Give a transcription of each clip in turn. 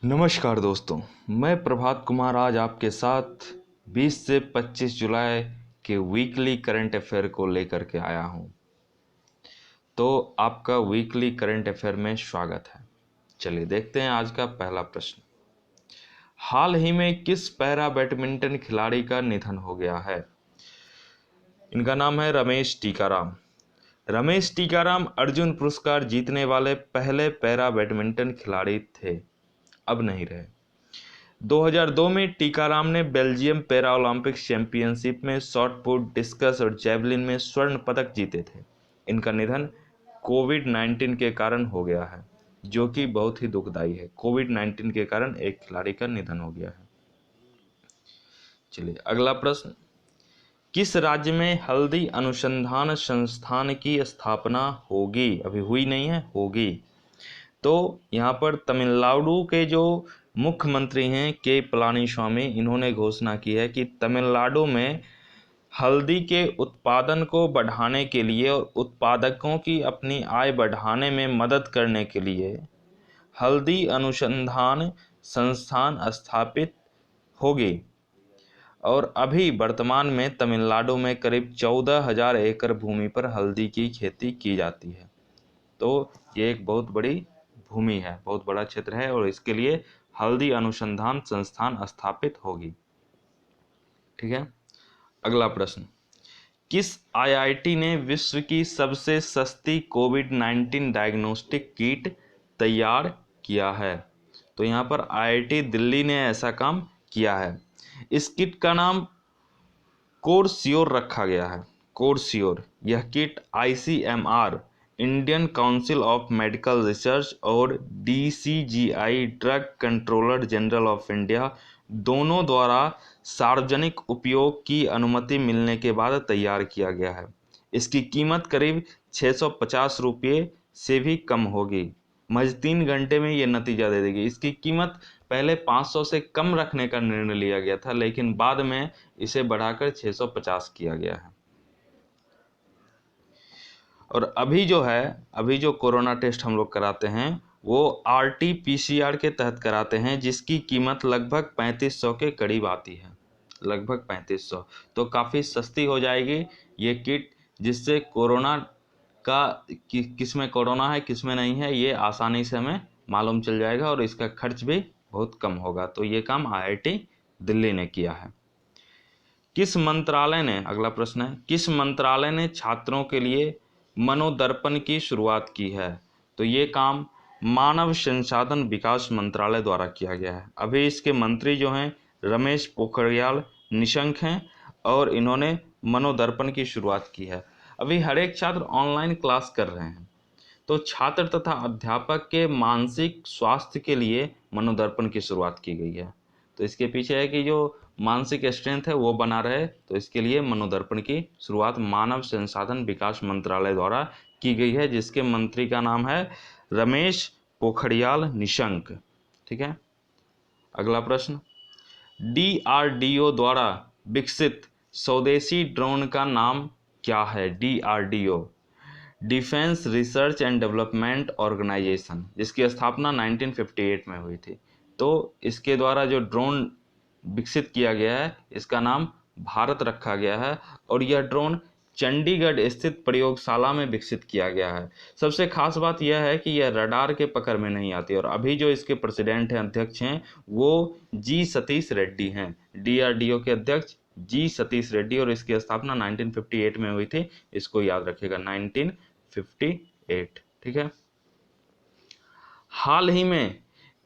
नमस्कार दोस्तों, मैं प्रभात कुमार आज आपके साथ 20 से 25 जुलाई के वीकली करंट अफेयर को लेकर के आया हूं। तो आपका वीकली करंट अफेयर में स्वागत है। चलिए देखते हैं आज का पहला प्रश्न। हाल ही में किस पैरा बैडमिंटन खिलाड़ी का निधन हो गया है? इनका नाम है रमेश टीकाराम। रमेश टीकाराम अर्जुन पुरस्कार जीतने वाले पहले पैरा बैडमिंटन खिलाड़ी थे, अब नहीं रहे। 2002 में टीकाराम ने बेल्जियम पैरा ओलंपिक्स चैंपियनशिप में शॉट पुट, डिस्कस और जैवलिन में स्वर्ण पदक जीते थे। इनका निधन कोविड-19 के कारण हो गया है, जो कि बहुत ही दुखदाई है। कोविड-19 के कारण एक खिलाड़ी का निधन हो गया है। चलिए अगला प्रश्न। किस राज्य में हल्दी अनुसंधान संस्थान की स्थापना होगी? अभी हुई नहीं है, होगी। तो यहाँ पर तमिलनाडु के जो मुख्यमंत्री हैं के पलानीस्वामी, इन्होंने घोषणा की है कि तमिलनाडु में हल्दी के उत्पादन को बढ़ाने के लिए और उत्पादकों की अपनी आय बढ़ाने में मदद करने के लिए हल्दी अनुसंधान संस्थान स्थापित होगी। और अभी वर्तमान में तमिलनाडु में करीब 14,000 एकड़ भूमि पर हल्दी की खेती की जाती है। तो ये एक बहुत बड़ी भूमि है, बहुत बड़ा क्षेत्र है और इसके लिए हल्दी अनुसंधान संस्थान स्थापित होगी। ठीक है, अगला प्रश्न। किस आईआईटी ने विश्व की सबसे सस्ती कोविड-19 डायग्नोस्टिक किट तैयार किया है? तो यहाँ पर आईआईटी दिल्ली ने ऐसा काम किया है। इस किट का नाम कोरसियोर रखा गया है। कोरसियोर। यह kit ICMR, Indian council of medical research और DCGI, drug controller general of India, दोनों द्वारा सार्वजनिक उपयोग की अनुमति मिलने के बाद तैयार किया गया है। इसकी कीमत करीब 650 रुपये से भी कम होगी। महज 3 घंटे में ये नतीजा दे देगी। इसकी कीमत पहले 500 से कम रखने का निर्णय लिया गया था, लेकिन बाद में इसे बढ़ाकर 650 किया गया है। और अभी जो कोरोना टेस्ट हम लोग कराते हैं वो आरटी-पीसीआर के तहत कराते हैं, जिसकी कीमत लगभग 3500 के करीब आती है, लगभग 3500। तो काफ़ी सस्ती हो जाएगी ये किट, जिससे कोरोना का किस में कोरोना है किस में नहीं है ये आसानी से हमें मालूम चल जाएगा और इसका खर्च भी बहुत कम होगा। तो ये काम आईआईटी दिल्ली ने किया है। किस मंत्रालय ने, अगला प्रश्न है, किस मंत्रालय ने छात्रों के लिए मनोदर्पण की शुरुआत की है? तो ये काम मानव संसाधन विकास मंत्रालय द्वारा किया गया है। अभी इसके मंत्री जो हैं रमेश पोखरियाल निशंक हैं और इन्होंने मनोदर्पण की शुरुआत की है। अभी हर एक छात्र ऑनलाइन क्लास कर रहे हैं, तो छात्र तथा अध्यापक के मानसिक स्वास्थ्य के लिए मनोदर्पण की शुरुआत की गई है। तो इसके पीछे है कि जो मानसिक स्ट्रेंथ है वो बना रहे, तो इसके लिए मनोदर्पण की शुरुआत मानव संसाधन विकास मंत्रालय द्वारा की गई है, जिसके मंत्री का नाम है रमेश पोखरियाल निशंक। ठीक है, अगला प्रश्न। डीआरडीओ द्वारा विकसित स्वदेशी ड्रोन का नाम क्या है? DRDO, defence research and development organisation, जिसकी स्थापना 1958 में हुई थी। तो इसके द्वारा जो ड्रोन विकसित किया गया है इसका नाम भारत रखा गया है और यह ड्रोन चंडीगढ़ स्थित प्रयोगशाला में विकसित किया गया है। सबसे खास बात यह है कि यह रडार के पकड़ में नहीं आती और अभी जो इसके प्रेसिडेंट हैं, अध्यक्ष हैं, वो जी सतीश रेड्डी हैं। डीआरडीओ के अध्यक्ष जी सतीश रेड्डी और इसकी स्थापना 1958 में हुई थी। इसको याद रखिएगा, 1958। ठीक है। हाल ही में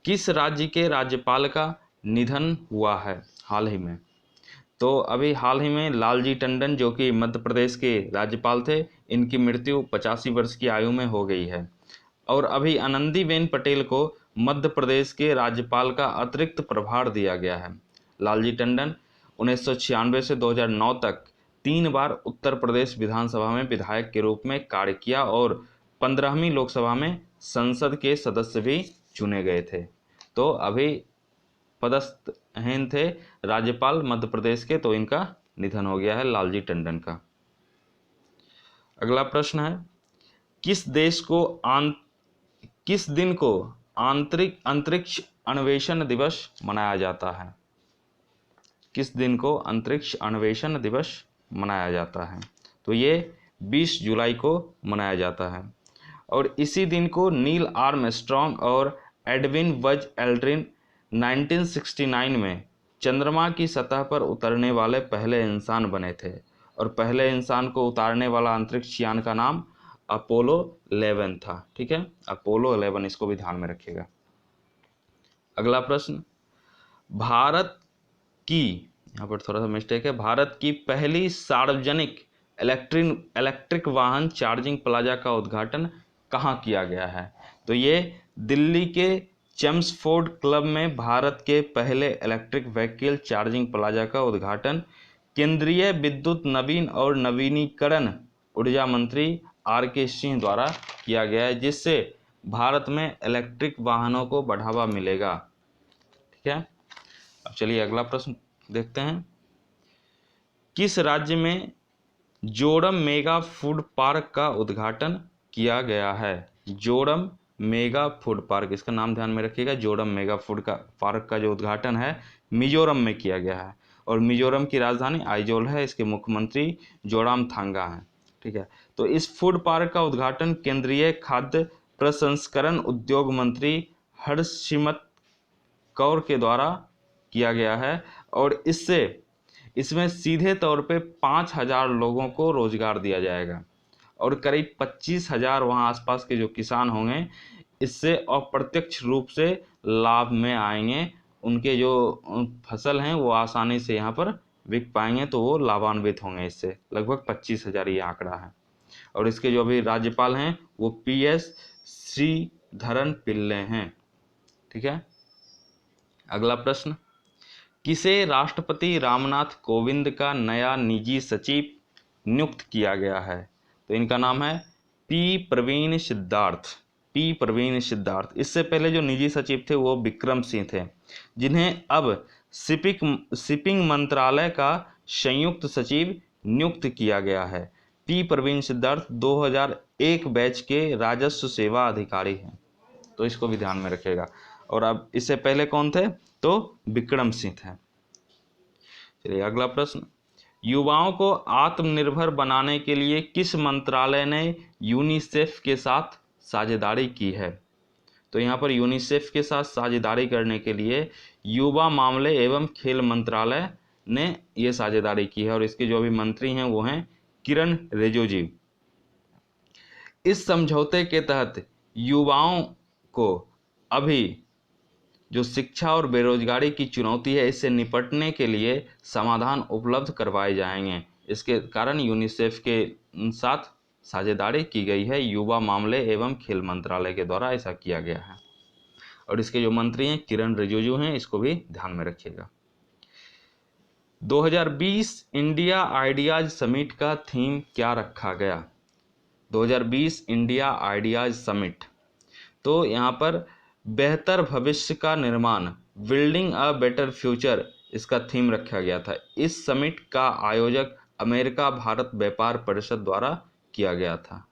किस राज्य के राज्यपाल का निधन हुआ है? हाल ही में, तो अभी हाल ही में लालजी टंडन, जो कि मध्य प्रदेश के राज्यपाल थे, इनकी मृत्यु 85 वर्ष की आयु में हो गई है। और अभी आनंदीबेन पटेल को मध्य प्रदेश के राज्यपाल का अतिरिक्त प्रभार दिया गया है। लालजी टंडन 1996 से 2009 तक 3 बार उत्तर प्रदेश विधानसभा में विधायक के रूप में कार्य किया और 15वीं लोकसभा में संसद के सदस्य भी चुने गए थे। तो अभी पदस्थहीन थे राज्यपाल मध्य प्रदेश के, तो इनका निधन हो गया है लालजी टंडन का। अगला प्रश्न है, किस दिन को अंतरिक्ष अन्वेषण दिवस मनाया जाता है? किस दिन को अंतरिक्ष अन्वेषण दिवस मनाया जाता है? तो ये 20 जुलाई को मनाया जाता है। और इसी दिन को नील आर्मस्ट्रॉन्ग और एडविन बज एल्ड्रिन 1969 में चंद्रमा की सतह पर उतरने वाले पहले इंसान बने थे। और पहले इंसान को उतारने वाला अंतरिक्ष यान का नाम अपोलो 11 था। ठीक है, अपोलो 11, इसको भी ध्यान में रखिएगा। अगला प्रश्न, भारत की, यहाँ पर थोड़ा सा मिस्टेक है, भारत की पहली सार्वजनिक इलेक्ट्रिक वाहन चार्जिंग प्लाजा का उद्घाटन कहाँ किया गया है? तो ये दिल्ली के चेम्सफोर्ड क्लब में भारत के पहले इलेक्ट्रिक व्हीकल चार्जिंग प्लाजा का उद्घाटन केंद्रीय विद्युत नवीन और नवीनीकरण ऊर्जा मंत्री R.K. सिंह द्वारा किया गया है, जिससे भारत में इलेक्ट्रिक वाहनों को बढ़ावा मिलेगा। ठीक है, अब चलिए अगला प्रश्न देखते हैं। किस राज्य में जोरम मेगा फूड पार्क का उद्घाटन किया गया है? जोरम मेगा फूड पार्क, इसका नाम ध्यान में रखिएगा। जोरम मेगा फूड पार्क का जो उद्घाटन है मिजोरम में किया गया है। और मिजोरम की राजधानी आइजोल है। इसके मुख्यमंत्री जोरामथांगा हैं। ठीक है, तो इस फूड पार्क का उद्घाटन केंद्रीय खाद्य प्रसंस्करण उद्योग मंत्री हरसिमरत कौर के द्वारा किया गया है। और इसमें सीधे तौर पे 5,000 लोगों को रोजगार दिया जाएगा और करीब 25,000 वहाँ आसपास के जो किसान होंगे इससे अप्रत्यक्ष रूप से लाभ में आएंगे। उनके जो फसल हैं वो आसानी से यहाँ पर बिक पाएंगे, तो वो लाभान्वित होंगे। इससे लगभग 25,000 ये आंकड़ा है। और इसके जो अभी राज्यपाल हैं वो PS श्रीधरन पिल्ले हैं। ठीक है, अगला प्रश्न, किसे राष्ट्रपति रामनाथ कोविंद का नया निजी सचिव नियुक्त किया गया है? तो इनका नाम है P. प्रवीण सिद्धार्थ। इससे पहले जो निजी सचिव थे वो विक्रम सिंह थे, जिन्हें अब शिपिंग मंत्रालय का संयुक्त सचिव नियुक्त किया गया है। P. प्रवीण सिद्धार्थ 2001 बैच के राजस्व सेवा अधिकारी हैं, तो इसको भी ध्यान में रखिएगा। और अब इससे पहले कौन थे? तो विक्रम सिंह थे। चलिए अगला प्रश्न, युवाओं को आत्मनिर्भर बनाने के लिए किस मंत्रालय ने यूनिसेफ के साथ साझेदारी की है? तो यहाँ पर यूनिसेफ के साथ साझेदारी करने के लिए युवा मामले एवं खेल मंत्रालय ने ये साझेदारी की है। और इसके जो अभी मंत्री हैं वो हैं किरण रिजिजू। इस समझौते के तहत युवाओं को अभी जो शिक्षा और बेरोजगारी की चुनौती है इससे निपटने के लिए समाधान उपलब्ध करवाए जाएंगे। इसके कारण यूनिसेफ के साथ साझेदारी की गई है। युवा मामले एवं खेल मंत्रालय के द्वारा ऐसा किया गया है। और इसके जो मंत्री हैं किरण रिजिजू हैं, इसको भी ध्यान में रखिएगा। 2020 इंडिया आइडियाज समिट का थीम क्या रखा गया? 2020 इंडिया आइडियाज समिट, तो यहाँ पर बेहतर भविष्य का निर्माण, बिल्डिंग अ बेटर फ्यूचर, इसका थीम रखा गया था। इस समिट का आयोजक अमेरिका भारत व्यापार परिषद द्वारा किया गया था।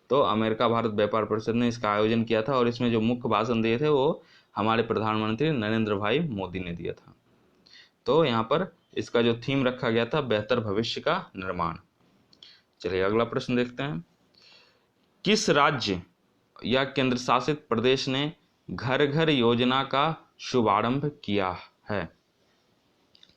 तो अमेरिका भारत व्यापार परिषद ने इसका आयोजन किया था और इसमें जो मुख्य भाषण दिए थे वो हमारे प्रधानमंत्री नरेंद्र भाई मोदी ने दिया था। तो यहाँ पर इसका जो थीम रखा गया था बेहतर भविष्य का निर्माण। चलिए अगला प्रश्न देखते हैं। किस राज्य या केंद्र शासित प्रदेश ने घर घर योजना का शुभारंभ किया है?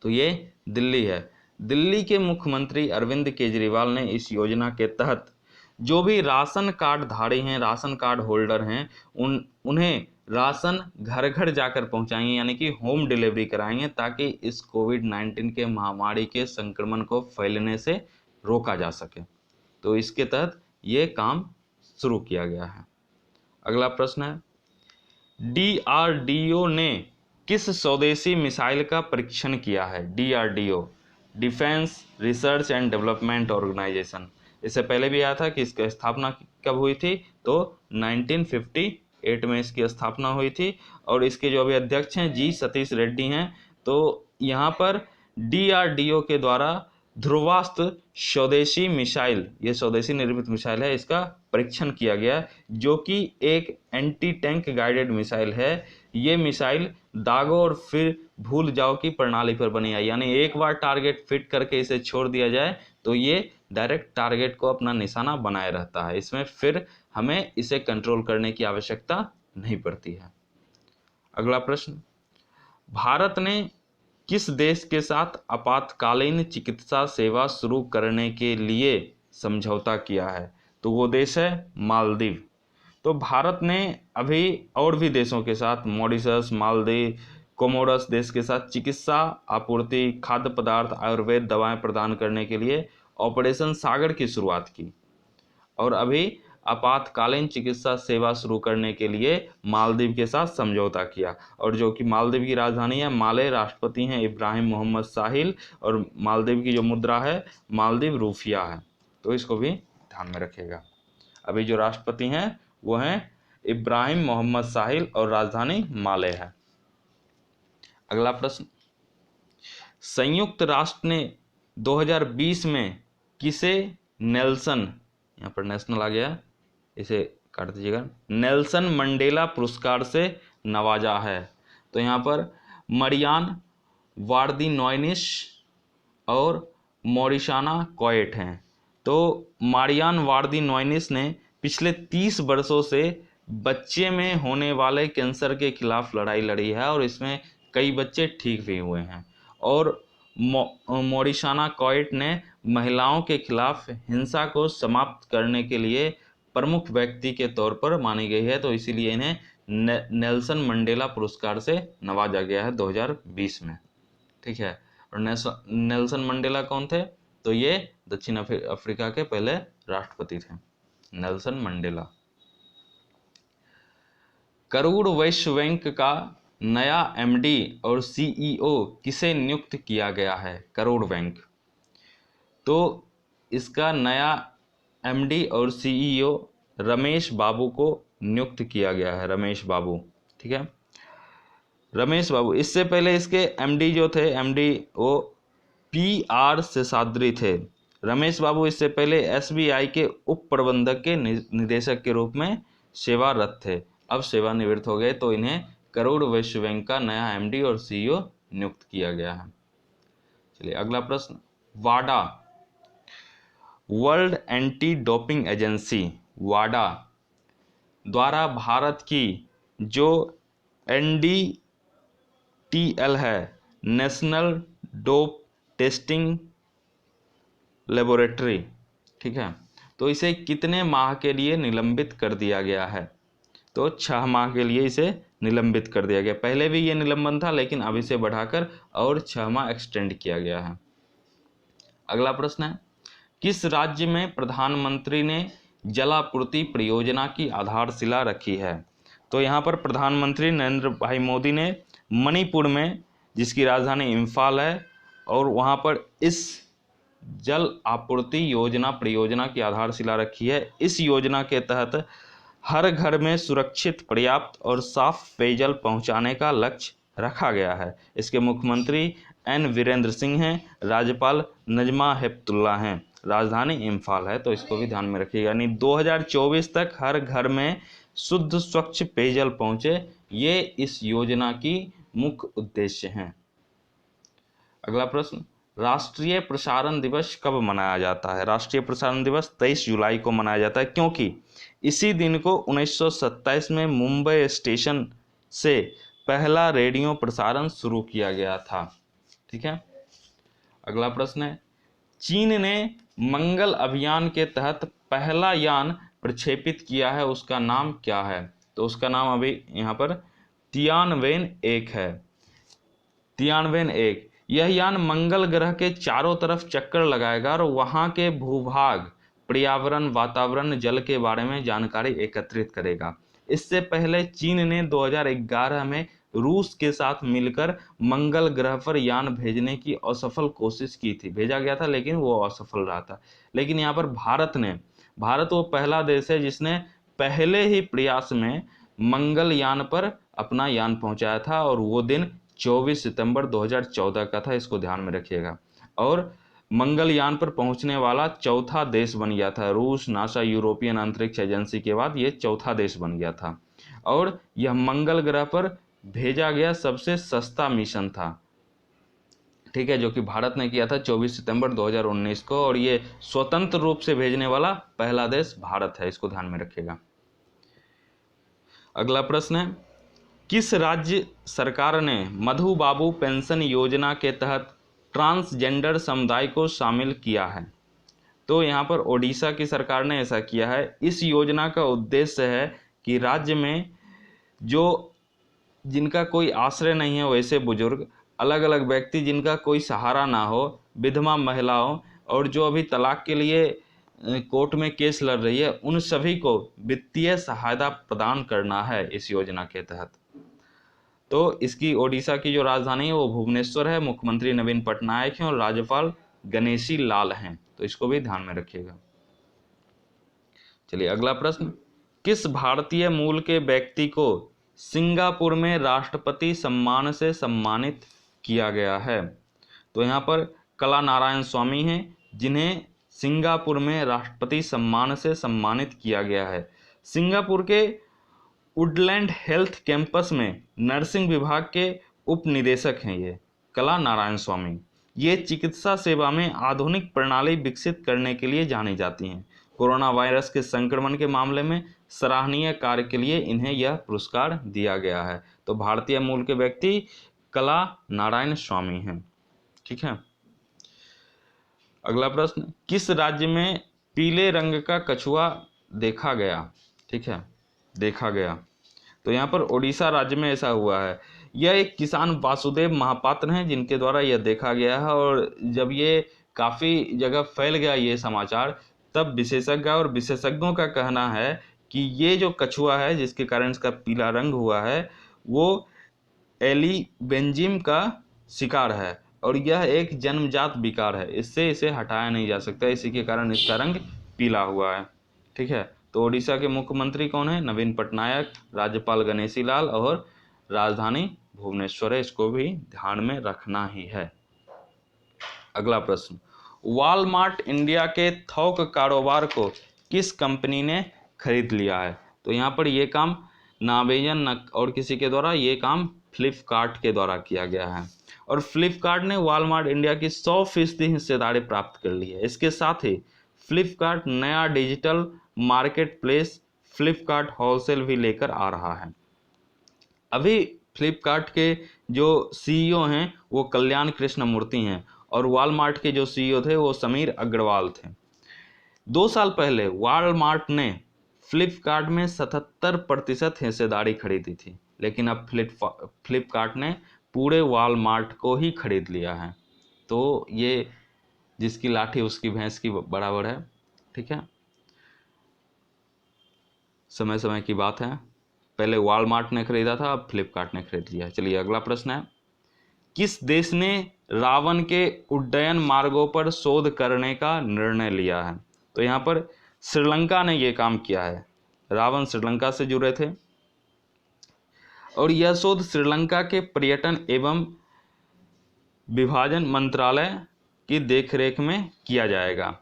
तो ये दिल्ली है। दिल्ली के मुख्यमंत्री अरविंद केजरीवाल ने इस योजना के तहत जो भी राशन कार्ड धारी हैं, राशन कार्ड होल्डर हैं, उन्हें राशन घर घर जाकर पहुंचाएंगे, यानी कि होम डिलीवरी कराएंगे, ताकि इस कोविड-19 के महामारी के संक्रमण को फैलने से रोका जा सके। तो इसके तहत ये काम शुरू किया गया है। अगला प्रश्न है, DRDO ने किस स्वदेशी मिसाइल का परीक्षण किया है? DRDO, defence research and development organisation. इससे पहले भी आया था कि इसकी स्थापना कब हुई थी? तो 1958 में इसकी स्थापना हुई थी। और इसके जो अभी अध्यक्ष हैं G. सतीश रेड्डी हैं। तो यहाँ पर DRDO के द्वारा ध्रुवास्त्र स्वदेशी मिसाइल, ये स्वदेशी निर्मित मिसाइल है, इसका परीक्षण किया गया, जो कि एक एंटी टैंक गाइडेड मिसाइल है। ये मिसाइल दागो और फिर भूल जाओ की प्रणाली पर बनी है, यानी एक बार टारगेट फिट करके इसे छोड़ दिया जाए तो ये डायरेक्ट टारगेट को अपना निशाना बनाए रहता है, इसमें फिर हमें इसे कंट्रोल करने की आवश्यकता नहीं पड़ती है। अगला प्रश्न, भारत ने किस देश के साथ आपातकालीन चिकित्सा सेवा शुरू करने के लिए समझौता किया है? तो वो देश है मालदीव। तो भारत ने अभी और भी देशों के साथ, मॉरिशस, मालदीव, कोमोरस देश के साथ चिकित्सा आपूर्ति, खाद्य पदार्थ, आयुर्वेद दवाएं प्रदान करने के लिए ऑपरेशन सागर की शुरुआत की, और अभी आपातकालीन चिकित्सा सेवा शुरू करने के लिए मालदीव के साथ समझौता किया। और जो कि मालदीव की राजधानी है माले, राष्ट्रपति हैं इब्राहिम मोहम्मद साहिल, और मालदीव की जो मुद्रा है मालदीव रूफिया है, तो इसको भी ध्यान में रखिएगा। अभी जो राष्ट्रपति हैं वो हैं इब्राहिम मोहम्मद साहिल और राजधानी माले है। अगला प्रश्न, संयुक्त राष्ट्र ने 2020 में किसे नेल्सन, यहाँ पर नेशनल आ गया, इसे काट दीजिएगा, नेल्सन मंडेला पुरस्कार से नवाजा है? तो यहाँ पर मरियान वार्दीनॉइनिस और मॉरिशाना कोएट हैं। तो मारियान वार्दीनॉइनिस ने पिछले 30 वर्षों से बच्चे में होने वाले कैंसर के खिलाफ लड़ाई लड़ी है, और इसमें कई बच्चे ठीक भी हुए हैं। और मॉरिशाना कोएट ने महिलाओं के खिलाफ हिंसा को समाप्त करने के लिए प्रमुख व्यक्ति के तौर पर मानी गई है, तो इसीलिए इन्हें नेल्सन मंडेला पुरस्कार से नवाजा गया है 2020 में। ठीक है, और नेल्सन मंडेला कौन थे? तो ये दक्षिण अफ्रीका के पहले राष्ट्रपति थे, नेल्सन मंडेला। करोड़ वैश्व बैंक का नया एमडी और सीईओ किसे नियुक्त किया गया है? करोड़ बैंक, तो इसका नया एमडी और सीईओ रमेश बाबू को नियुक्त किया गया है, रमेश बाबू। ठीक है, रमेश बाबू। इससे पहले इसके एमडी जो थे, एमडी वो पीआर शेषाद्री थे। रमेश बाबू इससे पहले एसबीआई के उप प्रबंधक के निदेशक के रूप में सेवारत थे, अब सेवानिवृत्त हो गए, तो इन्हें करोड़ वैश्य बैंक का नया एमडी और सीईओ नियुक्त किया गया है। चलिए अगला प्रश्न, वाडा, वर्ल्ड एंटी डोपिंग एजेंसी, वाडा द्वारा भारत की जो एनडीटीएल है, नेशनल डोप टेस्टिंग लेबोरेटरी, ठीक है, तो इसे कितने माह के लिए निलंबित कर दिया गया है? तो 6 माह के लिए इसे निलंबित कर दिया गया। पहले भी ये निलंबन था, लेकिन अब इसे बढ़ाकर और 6 माह एक्सटेंड किया गया है। अगला प्रश्न है, किस राज्य में प्रधानमंत्री ने जलापूर्ति परियोजना की आधारशिला रखी है? तो यहाँ पर प्रधानमंत्री नरेंद्र भाई मोदी ने मणिपुर में, जिसकी राजधानी इम्फाल है, और वहाँ पर इस जल आपूर्ति योजना परियोजना की आधारशिला रखी है। इस योजना के तहत हर घर में सुरक्षित, पर्याप्त और साफ पेयजल पहुंचाने का लक्ष्य रखा गया है। इसके मुख्यमंत्री एन वीरेंद्र सिंह हैं, राज्यपाल नजमा हेपतुल्ला हैं, राजधानी इम्फाल है, तो इसको भी ध्यान में रखिएगा। यानी 2024 तक हर घर में शुद्ध स्वच्छ पेयजल पहुंचे, ये इस योजना की मुख्य उद्देश्य हैं। अगला प्रश्न, राष्ट्रीय प्रसारण दिवस कब मनाया जाता है? राष्ट्रीय प्रसारण दिवस 23 जुलाई को मनाया जाता है, क्योंकि इसी दिन को 1927 में मुंबई स्टेशन से पहला रेडियो प्रसारण शुरू किया गया था। ठीक है, अगला प्रश्न है, चीन ने मंगल अभियान के तहत पहला यान प्रक्षेपित किया है, उसका नाम क्या है? तो उसका नाम अभी यहाँ पर तियानवेन 1 है। तियानवेन 1, यह यान मंगल ग्रह के चारों तरफ चक्कर लगाएगा और वहां के भूभाग, पर्यावरण, वातावरण, जल के बारे में जानकारी एकत्रित करेगा। इससे पहले चीन ने 2011 में रूस के साथ मिलकर मंगल ग्रह पर यान भेजने की असफल कोशिश की थी, भेजा गया था लेकिन वो असफल रहा था। लेकिन यहाँ पर भारत वो पहला देश है जिसने पहले ही प्रयास में मंगल यान पर अपना यान पहुंचाया था, और वो दिन 24 सितंबर 2014 का था, इसको ध्यान में रखिएगा। और मंगलयान पर पहुंचने वाला चौथा देश बन गया था। रूस, नासा, यूरोपियन अंतरिक्ष एजेंसी के बाद ये चौथा देश बन गया था। और यह मंगल ग्रह पर भेजा गया सबसे सस्ता मिशन था, ठीक है, जो कि भारत ने किया था 24 सितंबर 2019 को। और ये स्वतंत्र रूप से भेजने वाला पहला देश भारत है, इसको ध्यान में रखिएगा। अगला प्रश्न है, किस राज्य सरकार ने मधु बाबू पेंशन योजना के तहत ट्रांसजेंडर समुदाय को शामिल किया है? तो यहाँ पर ओडिशा की सरकार ने ऐसा किया है। इस योजना का उद्देश्य है कि राज्य में जो जिनका कोई आश्रय नहीं है, वैसे बुजुर्ग, अलग अलग व्यक्ति जिनका कोई सहारा ना हो, विधवा महिलाओं और जो अभी तलाक के लिए कोर्ट में केस लड़ रही है, उन सभी को वित्तीय सहायता प्रदान करना है इस योजना के तहत। तो इसकी ओडिशा की जो राजधानी है वो भुवनेश्वर है, मुख्यमंत्री नवीन पटनायक हैं और राज्यपाल गणेशी लाल हैं, तो इसको भी ध्यान में रखिएगा। चलिए अगला प्रश्न, किस भारतीय मूल के व्यक्ति को सिंगापुर में राष्ट्रपति सम्मान से सम्मानित किया गया है? तो यहाँ पर कला नारायण स्वामी हैं, जिन्हें सिंगापुर में राष्ट्रपति सम्मान से सम्मानित किया गया है। सिंगापुर के वुडलैंड हेल्थ कैंपस में नर्सिंग विभाग के उप निदेशक हैं ये कला नारायण स्वामी। ये चिकित्सा सेवा में आधुनिक प्रणाली विकसित करने के लिए जानी जाती हैं। कोरोना वायरस के संक्रमण के मामले में सराहनीय कार्य के लिए इन्हें यह पुरस्कार दिया गया है। तो भारतीय मूल के व्यक्ति कला नारायण स्वामी हैं, ठीक है। अगला प्रश्न, किस राज्य में पीले रंग का कछुआ देखा गया? ठीक है, देखा गया। तो यहाँ पर ओडिशा राज्य में ऐसा हुआ है। यह एक किसान वासुदेव महापात्र हैं जिनके द्वारा यह देखा गया है। और जब ये काफ़ी जगह फैल गया ये समाचार, तब विशेषज्ञ और विशेषज्ञों का कहना है कि ये जो कछुआ है जिसके कारण इसका पीला रंग हुआ है, वो एलिबेंजिम का शिकार है और यह एक जन्मजात विकार है, इससे इसे हटाया नहीं जा सकता, इसी के कारण इसका रंग पीला हुआ है, ठीक है। तो ओडिशा के मुख्यमंत्री कौन है? नवीन पटनायक, राज्यपाल गणेशी लाल और राजधानी भुवनेश्वर है, इसको भी ध्यान में रखना ही है। अगला प्रश्न, वॉलमार्ट इंडिया के थोक कारोबार को किस कंपनी ने खरीद लिया है? तो यहाँ पर ये काम नावेजन न और किसी के द्वारा, ये काम फ्लिपकार्ट के द्वारा किया गया है। और फ्लिपकार्ट ने वॉलमार्ट इंडिया की 100% हिस्सेदारी प्राप्त कर ली है। इसके साथ ही फ्लिपकार्ट नया digital market place Flipkart wholesale भी लेकर आ रहा है। अभी फ्लिपकार्ट के जो सीईओ हैं वो कल्याण कृष्णमूर्ति हैं और वॉलमार्ट के जो सीईओ थे वो समीर अग्रवाल थे। 2 साल पहले वॉलमार्ट ने फ्लिपकार्ट में 77% हिस्सेदारी खरीदी थी, लेकिन अब फ्लिपकार्ट ने पूरे वॉलमार्ट को ही खरीद लिया है। तो ये जिसकी लाठी उसकी भैंस की बराबर है, ठीक है। समय समय की बात है, पहले वॉलमार्ट ने खरीदा था, अब फ्लिपकार्ट ने खरीद लिया। चलिए अगला प्रश्न है, किस देश ने रावण के उड्डयन मार्गों पर शोध करने का निर्णय लिया है? तो यहाँ पर श्रीलंका ने ये काम किया है। रावण श्रीलंका से जुड़े थे और यह शोध श्रीलंका के पर्यटन एवं विभाजन मंत्रालय की देखरेख में किया जाएगा।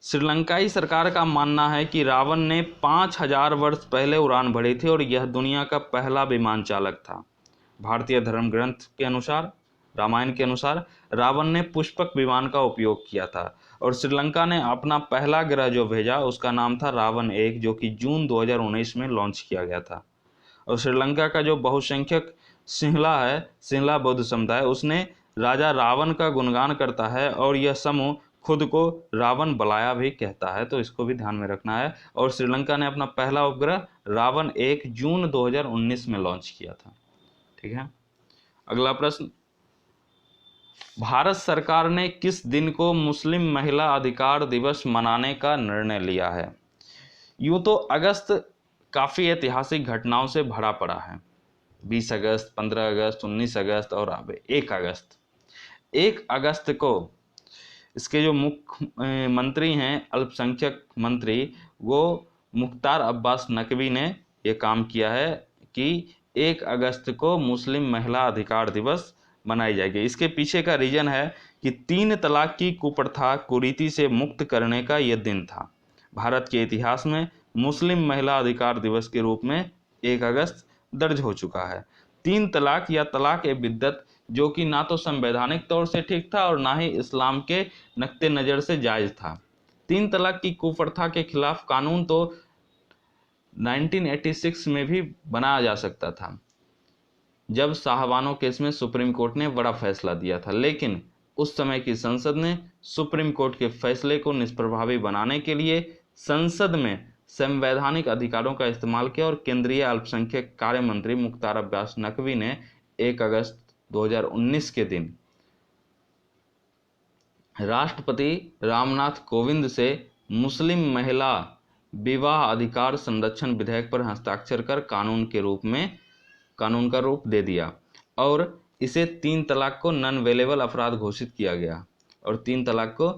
श्रीलंकाई सरकार का मानना है कि रावण ने 5000 वर्ष पहले उड़ान भरी थी और यह दुनिया का पहला विमान चालक था। भारतीय धर्म ग्रंथ के अनुसार, रामायण के अनुसार, रावण ने पुष्पक विमान का उपयोग किया था और श्रीलंका ने अपना पहला ग्रह जो भेजा उसका नाम था रावण 1, जो कि जून 2019 में लॉन्च किया गया था। और श्रीलंका का जो बहुसंख्यक सिंहला है, सिंहला बौद्ध समुदाय, उसने राजा रावण का गुणगान करता है और यह समूह खुद को रावण बलाया भी कहता है, तो इसको भी ध्यान में रखना है। और श्रीलंका ने अपना पहला उपग्रह रावण 1 जून 2019 में लॉन्च किया था, ठीक है। अगला प्रश्न, भारत सरकार ने किस दिन को मुस्लिम महिला अधिकार दिवस मनाने का निर्णय लिया है? यूँ तो अगस्त काफ़ी ऐतिहासिक घटनाओं से भरा पड़ा है। 20 अगस्त, 15 अगस्त, 19 अगस्त और अब 1 अगस्त। 1 अगस्त को इसके जो मुख्य मंत्री हैं, अल्पसंख्यक मंत्री, वो मुख्तार अब्बास नकवी ने ये काम किया है कि 1 अगस्त को मुस्लिम महिला अधिकार दिवस बनाई जाएगी। इसके पीछे का रीजन है कि 3 तलाक की कुप्रथा कुरीति से मुक्त करने का यह दिन था। भारत के इतिहास में मुस्लिम महिला अधिकार दिवस के रूप में 1 अगस्त दर्ज हो चुका है। 3 तलाक या तलाक ए बिद्दत, जो कि ना तो संवैधानिक तौर से ठीक था और ना ही इस्लाम के नक्ते नज़र से जायज़ था। 3 तलाक की कुप्रथा के खिलाफ कानून तो 1986 में भी बनाया जा सकता था, जब साहबानो केस में सुप्रीम कोर्ट ने बड़ा फैसला दिया था, लेकिन उस समय की संसद ने सुप्रीम कोर्ट के फैसले को निष्प्रभावी बनाने के लिए संसद में संवैधानिक अधिकारों का इस्तेमाल किया और केंद्रीय अल्पसंख्यक कार्य मंत्री मुख्तार अब्बास नकवी ने 1 अगस्त 2019 के दिन राष्ट्रपति रामनाथ कोविंद से मुस्लिम महिला विवाह अधिकार संरक्षण विधेयक पर हस्ताक्षर कर कानून का रूप दे दिया और इसे 3 तलाक को नॉन वेलेबल अपराध घोषित किया गया और 3 तलाक को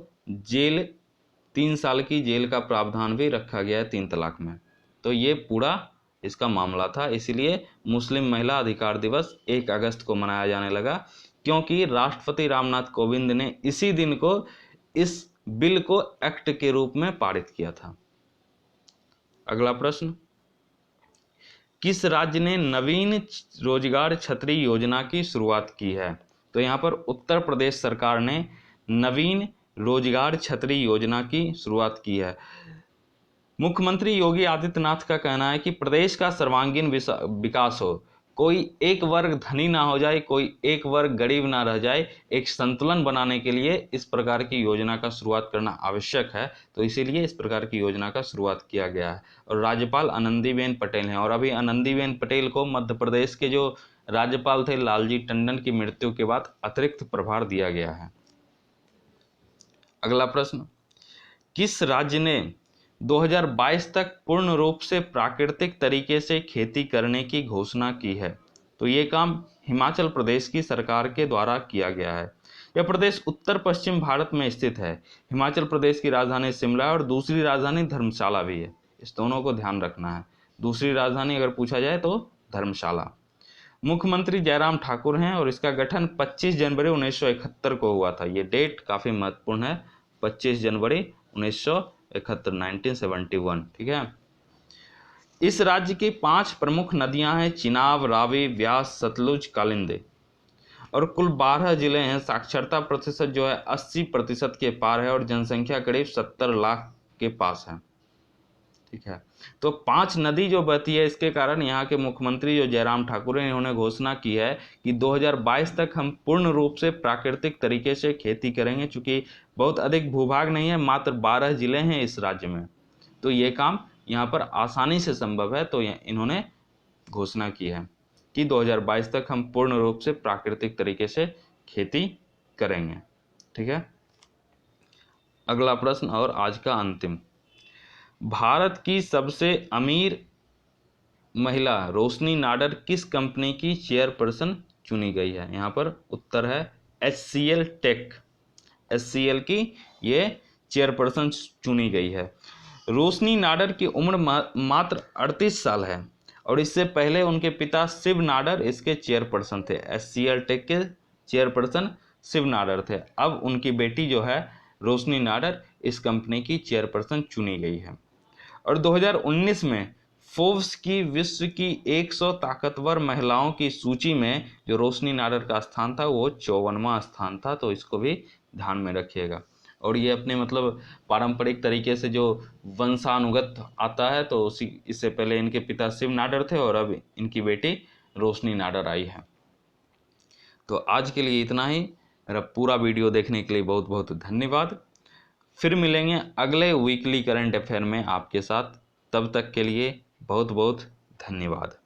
3 साल की जेल का प्रावधान भी रखा गया है 3 तलाक में। तो ये पूरा इसका मामला था, इसीलिए मुस्लिम महिला अधिकार दिवस 1 अगस्त को मनाया जाने लगा, क्योंकि राष्ट्रपति रामनाथ कोविंद ने इसी दिन को इस बिल को एक्ट के रूप में पारित किया था। अगला प्रश्न, किस राज्य ने नवीन रोजगार छतरी योजना की शुरुआत की है? तो यहाँ पर उत्तर प्रदेश सरकार ने नवीन रोजगार छतरी योजना की शुरुआत की है। मुख्यमंत्री योगी आदित्यनाथ का कहना है कि प्रदेश का सर्वांगीण विकास हो, कोई एक वर्ग धनी ना हो जाए, कोई एक वर्ग गरीब ना रह जाए, एक संतुलन बनाने के लिए इस प्रकार की योजना का शुरुआत करना आवश्यक है। तो इसीलिए इस प्रकार की योजना का शुरुआत किया गया है और राज्यपाल आनंदीबेन पटेल हैं। और अभी आनंदीबेन पटेल को मध्य प्रदेश के जो राज्यपाल थे लालजी टंडन की मृत्यु के बाद अतिरिक्त प्रभार दिया गया है। अगला प्रश्न, किस राज्य ने 2022 तक पूर्ण रूप से प्राकृतिक तरीके से खेती करने की घोषणा की है? तो ये काम हिमाचल प्रदेश की सरकार के द्वारा किया गया है। यह प्रदेश उत्तर पश्चिम भारत में स्थित है। हिमाचल प्रदेश की राजधानी शिमला और दूसरी राजधानी धर्मशाला भी है, इस दोनों को ध्यान रखना है। दूसरी राजधानी अगर पूछा जाए तो धर्मशाला। मुख्यमंत्री जयराम ठाकुर हैं और इसका गठन 25 जनवरी 1971 को हुआ था। ये डेट काफ़ी महत्वपूर्ण है, 25 जनवरी 1971, ठीक है। इस राज्य की 5 प्रमुख नदियां हैं, चिनाब, रावी, व्यास, सतलुज, कालिंदी, और कुल 12 जिले हैं। साक्षरता प्रतिशत जो है 80% के पार है और जनसंख्या करीब 70 लाख के पास है, ठीक है। तो 5 नदी जो बहती है, इसके कारण यहाँ के मुख्यमंत्री जो जयराम ठाकुर हैं, इन्होंने घोषणा की है कि 2022 तक हम पूर्ण रूप से प्राकृतिक तरीके से खेती करेंगे। चूँकि बहुत अधिक भूभाग नहीं है, मात्र 12 जिले हैं इस राज्य में, तो ये काम यहाँ पर आसानी से संभव है। तो इन्होंने घोषणा की है कि 2022 तक हम पूर्ण रूप से प्राकृतिक तरीके से खेती करेंगे, ठीक है। अगला प्रश्न और आज का अंतिम, भारत की सबसे अमीर महिला रोशनी नाडर किस कंपनी की चेयरपर्सन चुनी गई है? यहाँ पर उत्तर है HCL टेक, HCL की ये चेयरपर्सन चुनी गई है। रोशनी नाडर की उम्र मात्र 38 साल है और इससे पहले उनके पिता शिव नाडर इसके चेयरपर्सन थे। HCL टेक के चेयरपर्सन शिव नाडर थे। अब उनकी बेटी जो है रोशनी नाडर इस कंपनी की चेयरपर्सन चुनी गई है। और 2019 में फोर्ब्स की विश्व की 100 ताकतवर महिलाओं की सूची में जो रोशनी नाडर का स्थान था वो 54वां स्थान था, तो इसको भी ध्यान में रखिएगा। और ये अपने मतलब पारंपरिक तरीके से जो वंशानुगत आता है, तो इससे पहले इनके पिता शिव नाडर थे और अब इनकी बेटी रोशनी नाडर आई है। तो आज के लिए इतना ही। मेरा पूरा वीडियो देखने के लिए बहुत बहुत धन्यवाद। फिर मिलेंगे अगले वीकली करंट अफेयर में आपके साथ, तब तक के लिए बहुत बहुत धन्यवाद।